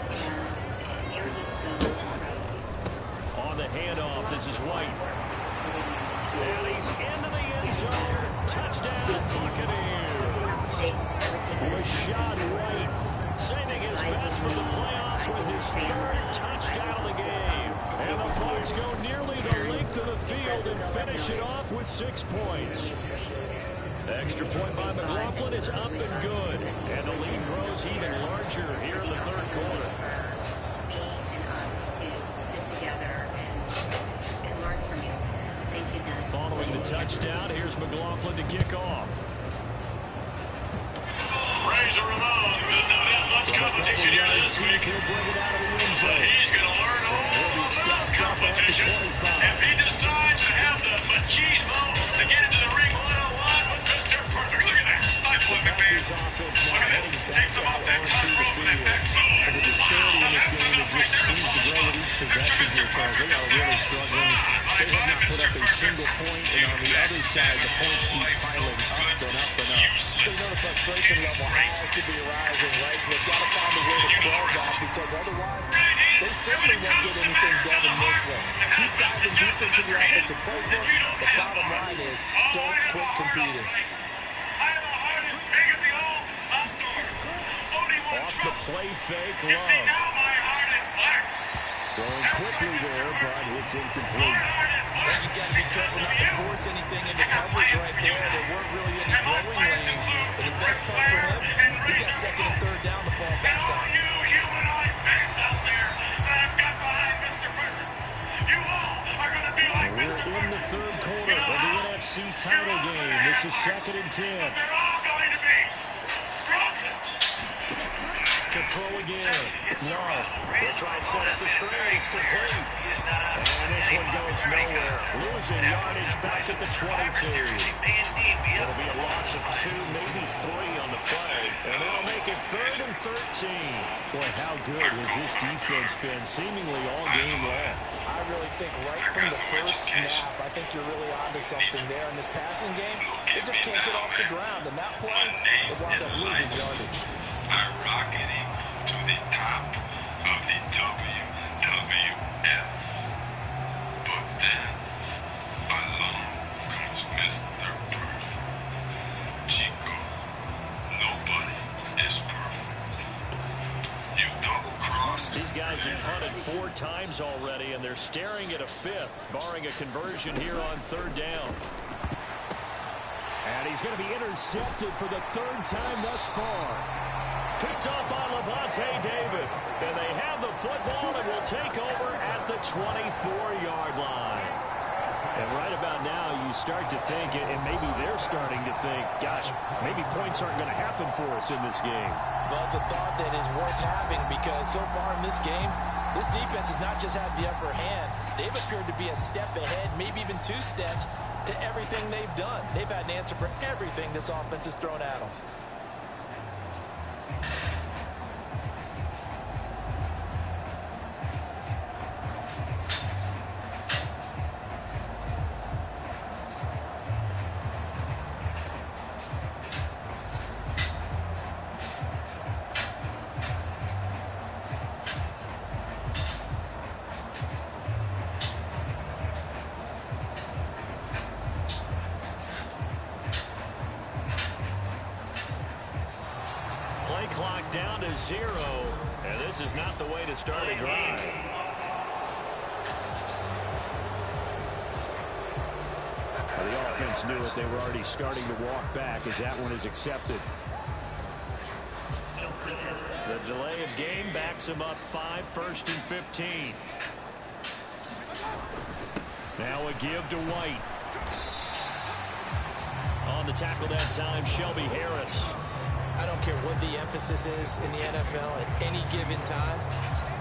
On the handoff, this is White. And he's into the end zone. Touchdown, Buccaneers. Rashad White saving his best for the playoffs with his 3rd touchdown of the game. Bucks go nearly the length of the field and finish it off with 6 points. The extra point by McLaughlin is up and good. And the lead grows even larger here in the third quarter. Following the touchdown, here's McLaughlin to kick off. Razor Ramon will not have much competition here this week. But he's going to learn all about competition. If he decides to have the machismo to get into the ring one-on-one with Mr. Perfect. Look at that. Stifle him, man. Look at that. Takes him off that top rope and that back. The disparity in this game, it just seems to grow with each possession here, Charles. They are really struggling. They have not put up a single point, and on the other side, the points keep piling up and up and up. So you know the frustration level has to be rising, right? So they've got to find a way to quell that, because otherwise they certainly won't get anything done in this one. Keep diving deep into the offensive playbook. The bottom line is don't quit competing. Off the play fake, Love. Going quickly there, but it's incomplete. I think he's got to be careful not to force anything into coverage right there. There weren't really any throwing lanes. But the best part for him, he's got second and third down to fall back on. We're in the third quarter of the NFC title game. This is 2nd and 10. To throw again. Love. They'll try and set up the screen. It's complete. And this one goes nowhere. Losing yardage back at the 22. It'll be a loss of 2, maybe 3 on the play. And they'll make it 3rd and 13. Boy, how good has this defense been seemingly all game long? I really think right from the first snap, I think you're really onto something there in this passing game. They just can't get off the ground. And that play, they wound up losing yardage. Are rocketing to the top of the WWF. But then, along comes Mr. Perfect. Chico, nobody is perfect. You double-crossed. These guys have punted 4 times already, and they're staring at a 5th, barring a conversion here on 3rd down. And he's going to be intercepted for the 3rd time thus far. Picked up by Levante David. And they have the football and will take over at the 24-yard line. And right about now, you start to think, and maybe they're starting to think, gosh, maybe points aren't going to happen for us in this game. Well, it's a thought that is worth having, because so far in this game, this defense has not just had the upper hand. They've appeared to be a step ahead, maybe even 2 steps, to everything they've done. They've had an answer for everything this offense has thrown at them. Clock down to 0, and this is not the way to start a drive. Well, the offense knew it. They were already starting to walk back as that one is accepted. The delay of game backs him up 5, 1st and 15. Now a give to White. On the tackle that time, Shelby Harris. I don't care what the emphasis is in the NFL at any given time.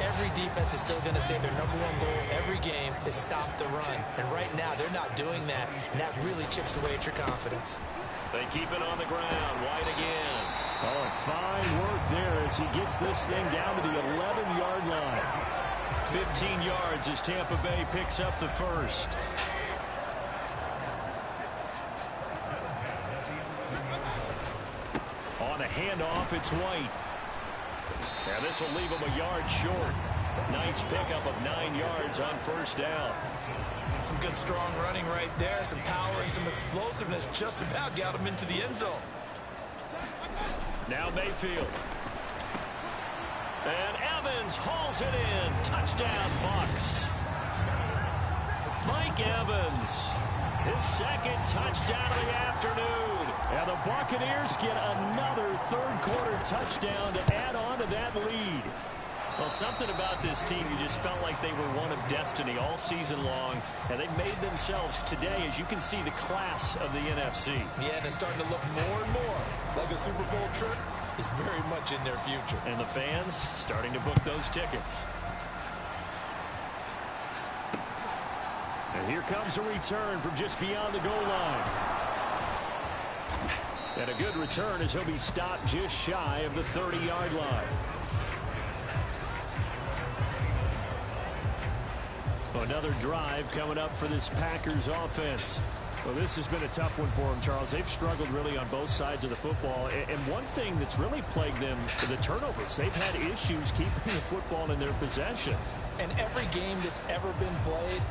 Every defense is still going to say their #1 goal every game is stop the run. And right now, they're not doing that, and that really chips away at your confidence. They keep it on the ground. White again. Oh, fine work there as he gets this thing down to the 11-yard line. 15 yards as Tampa Bay picks up the first. On a handoff, it's White. And this will leave him a yard short. Nice pickup of 9 yards on 1st down. Some good strong running right there. Some power and some explosiveness just about got him into the end zone. Now Mayfield. And Evans hauls it in. Touchdown, Bucks. Mike Evans, his second touchdown of the afternoon. And the Buccaneers get another third-quarter touchdown to add on to that lead. Well, something about this team, you just felt like they were one of destiny all season long, and they made themselves today, as you can see, the class of the NFC. Yeah, and it's starting to look more and more like a Super Bowl trip is very much in their future. And the fans starting to book those tickets. And here comes a return from just beyond the goal line. And a good return as he'll be stopped just shy of the 30-yard line. Another drive coming up for this Packers offense. Well, this has been a tough one for them, Charles. They've struggled really on both sides of the football. And one thing that's really plagued them, the turnovers. They've had issues keeping the football in their possession. And every game that's ever been played,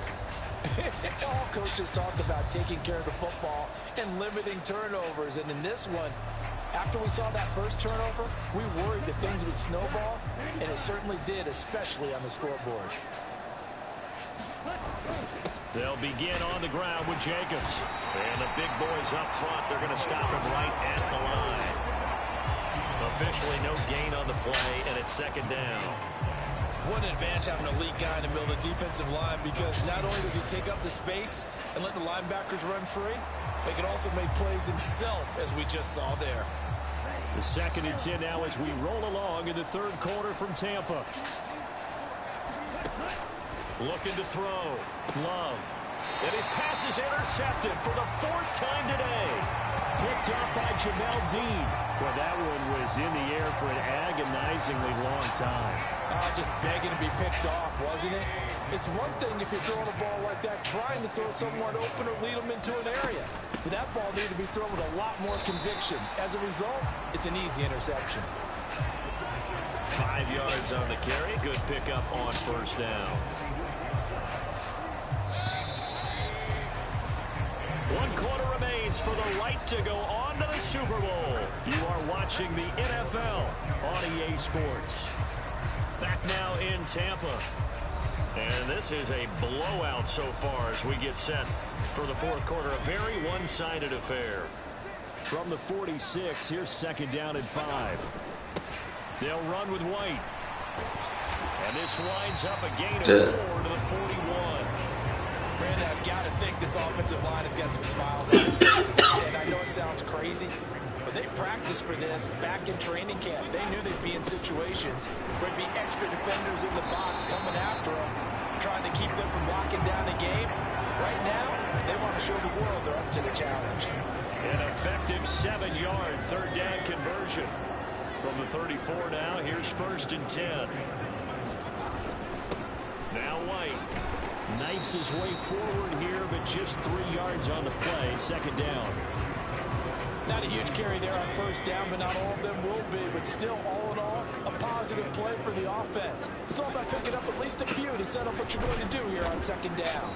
all coaches talk about taking care of the football and limiting turnovers. And in this one, after we saw that first turnover, we worried that things would snowball, and it certainly did, especially on the scoreboard. They'll begin on the ground with Jacobs. And the big boys up front, they're going to stop him right at the line. Officially no gain on the play, and it's second down. What an advantage having an elite guy in the middle of the defensive line, because not only does he take up the space and let the linebackers run free, but he can also make plays himself, as we just saw there. The 2nd and 10 now as we roll along in the third quarter from Tampa. Looking to throw. Love. And his pass is intercepted for the 4th time today. Picked up by Jamel Dean. Well, that one was in the air for an agonizingly long time. Just begging to be picked off, wasn't it? It's one thing if you're throwing a ball like that, trying to throw someone open or lead them into an area. But that ball needed to be thrown with a lot more conviction. As a result, it's an easy interception. 5 yards on the carry. Good pickup on first down. 1 quarter remains for the right to go on to the Super Bowl. You are watching the NFL on EA Sports. Back now in Tampa. And this is a blowout so far as we get set for the 4th quarter. A very one-sided affair. From the 46, here's 2nd down and 5. They'll run with White. And this winds up a gain of 4 to the 41. Brandon, I've got to think this offensive line has got some smiles on its faces. And I know it sounds crazy, but they practiced for this back in training camp. They knew they'd be in situations where there'd be extra defenders in the box coming after them, trying to keep them from locking down the game. Right now, they want to show the world they're up to the challenge. An effective 7-yard third down conversion. From the 34 now, here's 1st and 10. Now White. Knifes his way forward here, but just 3 yards on the play. 2nd down. Not a huge carry there on first down, but not all of them will be. But still, all in all, a positive play for the offense. It's all about picking up at least a few to set up what you're going to do here on 2nd down.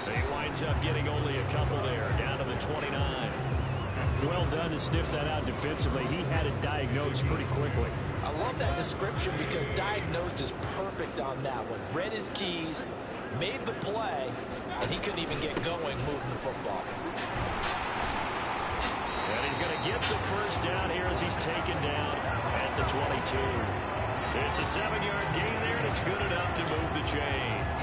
He winds up getting only a couple there, down to the 29. Well done to sniff that out defensively. He had it diagnosed pretty quickly. I love that description because diagnosed is perfect on that one. Read his keys, made the play, and he couldn't even get going moving the football. And he's going to get the first down here as he's taken down at the 22. It's a 7-yard gain there, and it's good enough to move the chains.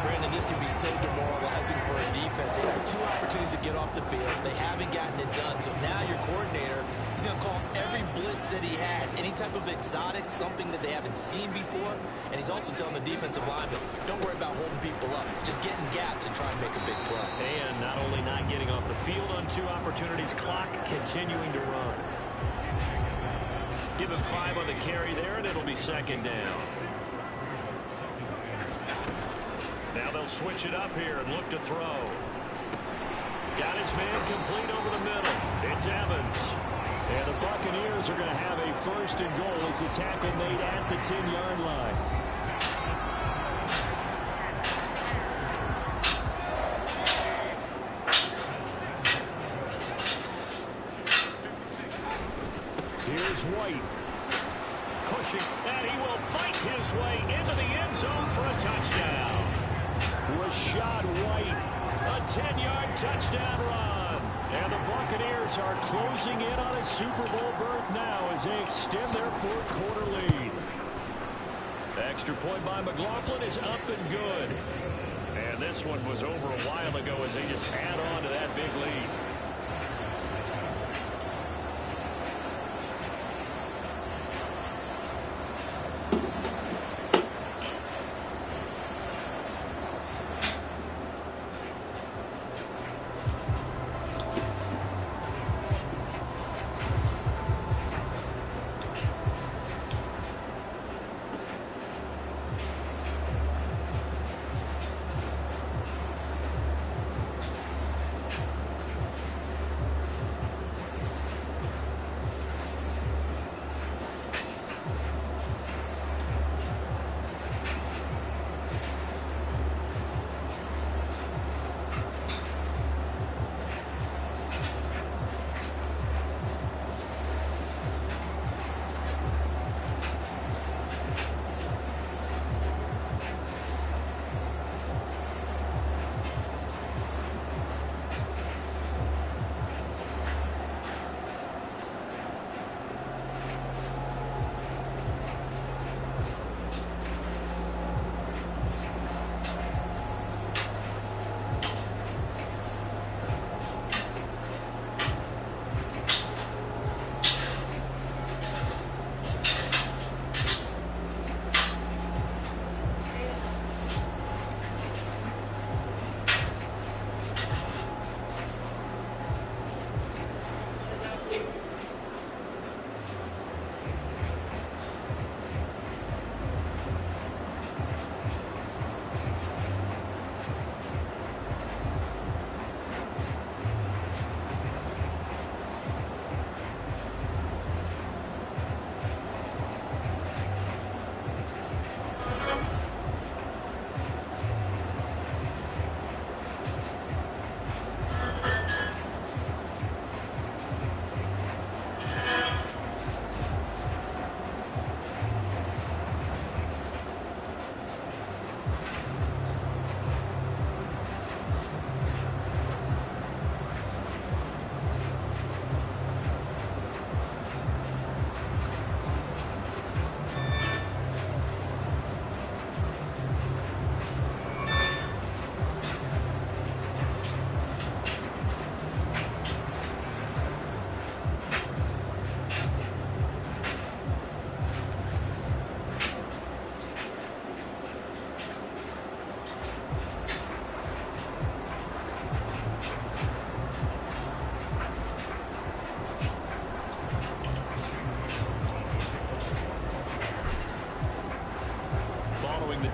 Brandon, this can be so demoralizing for a defense. They had 2 opportunities to get off the field. They haven't gotten it done. So now your coordinator is going to call every blitz that he has, any type of exotic, something that they haven't seen before. And he's also telling the defensive lineman, don't worry about holding people up. Just get in gaps and try and make a big play. And not only not getting off the field on 2 opportunities, clock continuing to run. Give him 5 on the carry there, and it'll be 2nd down. Now they'll switch it up here and look to throw. Got his man complete over the middle. It's Evans. And the Buccaneers are going to have a 1st and goal as the tackle made at the 10-yard line. Here's White. Pushing, and he will fight his way into the end zone for a touchdown. Rashad White, a 10-yard touchdown run. And the Buccaneers are closing in on a Super Bowl berth now as they extend their fourth-quarter lead. The extra point by McLaughlin is up and good. And this one was over a while ago as they just add on to that big lead.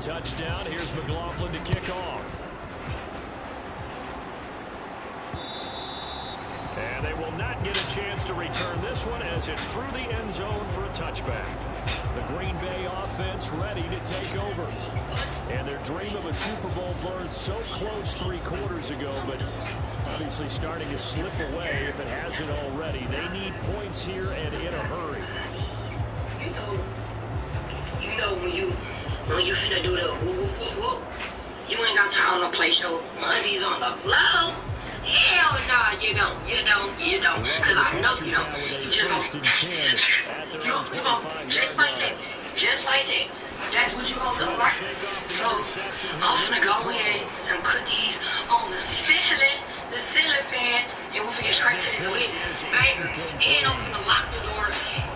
Touchdown. Here's McLaughlin to kick off. And they will not get a chance to return this one as it's through the end zone for a touchback. The Green Bay offense ready to take over. And their dream of a Super Bowl berth so close 3 quarters ago, but obviously starting to slip away if it hasn't already. They need points here and in a hurry. You know when you finna do the whoop, you ain't got time to play show. Money's on the low. Hell nah, you don't. Cause I know you don't. You just gonna, you gonna, just like that. That's what you gonna do, right? So, I'm finna go in and put these on the ceiling fan, and we'll get straight to this witness, right? And I'm gonna lock the door,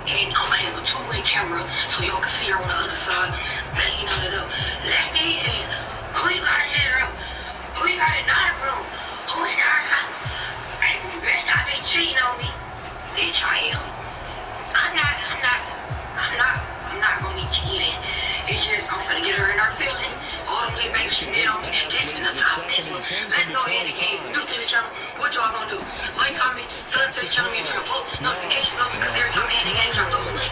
and I'm gonna have a 2-way camera so y'all can see her on the other side. Banging on it up. Let me in. Who you got in the room? Who you got in the room? Who in our house? Hey, you better not be cheating on me. Bitch, I am. I'm not gonna be cheating. It's just I'm finna get her in her feelings. All the little baby she did on me. This is the top of this one. Let's go ahead and get new to the channel. What y'all gonna do? Like, comment, sub to the channel, make sure to post notifications on because every time any game drop those links.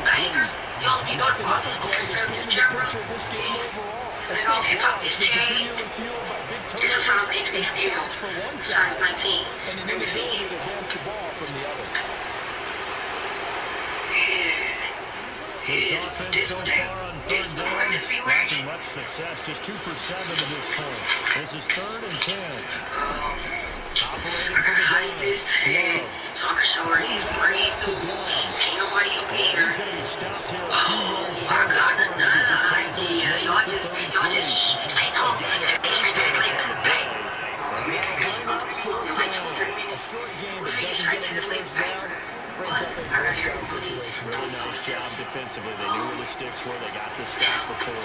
Bangers. Y'all be notified. Okay, so this camera. Let's go ahead and pop this chain. This is size 8XL. Size 19. Let me see. His offense so far on third down, lacking much success, just 2 for 7 to this point. This is 3rd and 10. Operating from the ground. Love. Soccer stories, brave. Ain't nobody up here. He's going to be stopped here a few yards short of first as the tackle is made at the 33. Y'all just stay talking. It's right there. It's like, hey. A short game that doesn't get in the first down brings up a fourth down situation. Really nice job defensively. They knew where the sticks were. They got the stop before.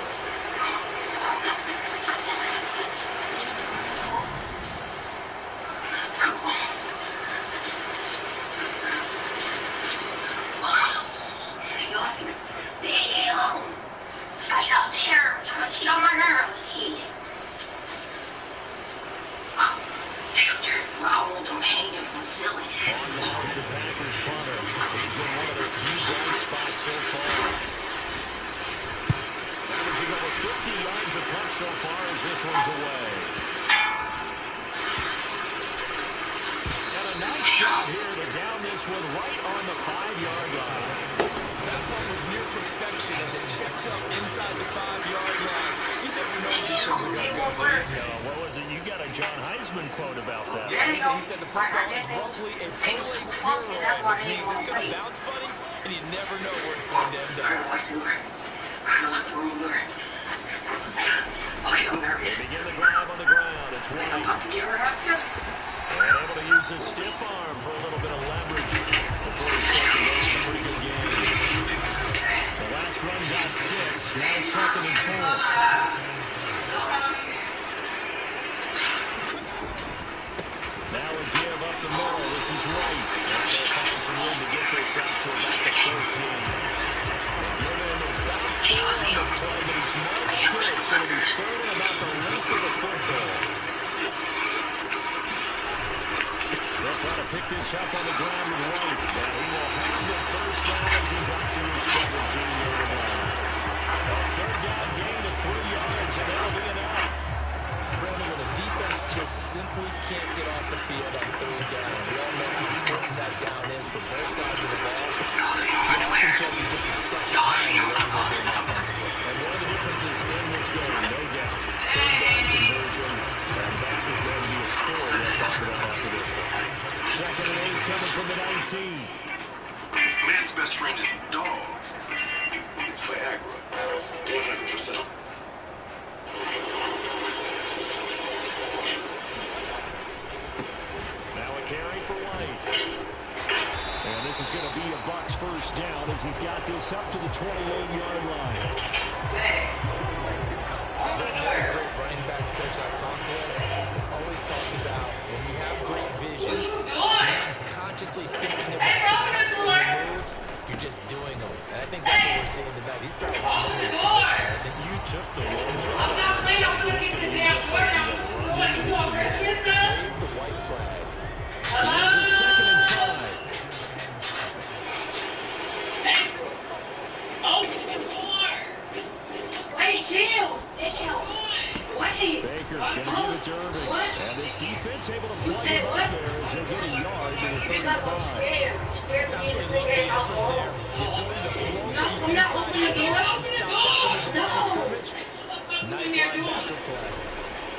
The Packers punter. He's been one of their few bright spots so far. Averaging over 50 yards a punt so far as this one's away. And a nice job here to down this one right on the 5-yard line. That one was near perfection as it checked up inside the 5-yard line. You never know these things are going to go. What was it? You got a John Heisman quote about that. Yeah, he said the football is roughly a pro-way spiral, which means it's going to bounce funny, and you never know where it's going to end up. They begin the drive on the ground. It's White. And able to use his stiff arm for a little bit of leverage before he's taken over a pretty good game. The last run got 6. Now 2nd and 4. Now a give up the middle. This is White. And they'll find some room to get this out to about the 13. They're giving him about 4 on the play, but he's marked short. It's going to be 3rd and about the length of the football. They'll try to pick this up on the ground with White. And he will have the first down as he's up to his 17-yard line. A 3rd down gain of 3 yards, and that'll be enough. Brandon, when a defense just simply can't get off the field on 3rd down, we all know how important that down is for both sides of the ball. You often feel like just a step behind the way they're doing offensively. And one of the differences in this game, no doubt, 3rd down conversion, and that is going to be a story we'll talk about after this one. 2nd and 8 coming from the 19. Man's best friend is dogs. It's Viagra. 100%. Now a carry for White. And this is going to be a Bucs first down as he's got this up to the 28-yard line. Another great running backs coach I've talked to has always talked about when you have great vision, you're not consciously thinking about your cuts and your moves, you're just doing them. And I think that's what we're seeing tonight. He's probably running into this situation. You took the long-term. Wave the white flag. Here's a 2nd and 5. Baker going to give it to Irving. And this defense able to plug him up there as they get a yard to the 35. Absolutely love the effort there. The ability to flow from the inside and stop that into the line of scrimmage. Nice linebacker play.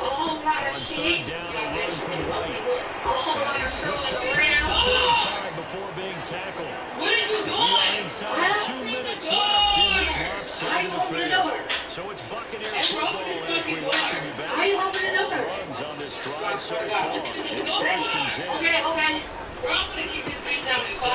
On 3rd down, a run from White. And he slips up past the 35 before being tackled. We are inside 2 minutes left in this lopsided affair. So it's Buccaneer football as we welcome you back. All runs on this drive so far. It's 1st and 10. Okay. I'm going to keep this thing down to 5.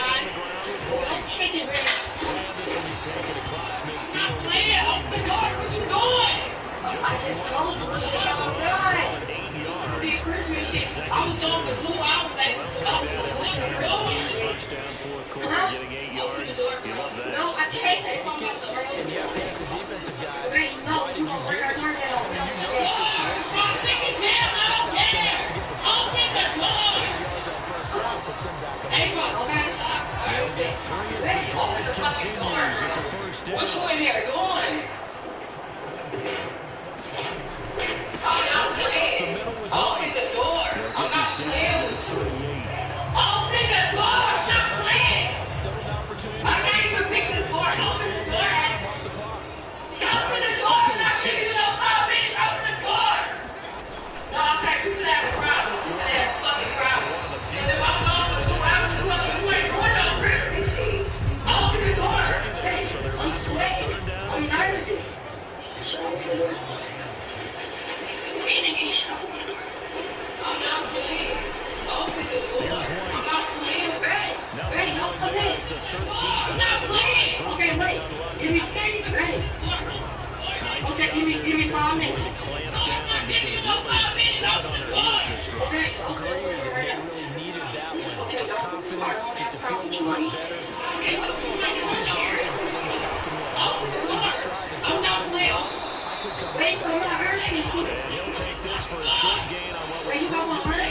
And this will be taken across midfield in the Green Bay territory. Just as you want the first down run, 8 yards. And 2nd and 2. Well, take that every time it's the first down, 4th quarter, getting 8 yards. You love that. Take it, and you have to ask the defensive guys, why did you give it? I mean, you know the situation. Just stop them out to get the football. 8 yards on first down puts them back on the field. They'll get 3 as the drive continues. It's a first down. Which way here? Go on. to the door. There's the 13th. Okay, wait. Give me, ready. Okay, give me 5 minutes. Clamp down because really not on their heels this drive. Okay. Agreed, and they really needed that one for confidence, just to feel a little bit better. I don't know if I can be daunted by them stopping me at one. Really, this drive has gone on me. I could come back. And he'll take this for a short gain on what Wait, you got 100?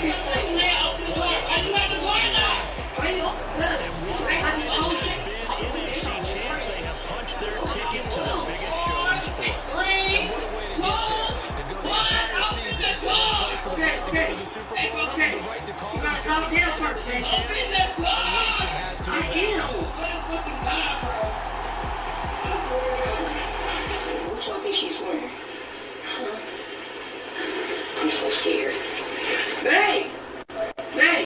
NFC champs, they have punched their ticket to the biggest show in sports. And what a way to get there, to go the entire season, and then play for the right to go to the Super Bowl, and the right to call themselves NFC champs. A nation has to have that.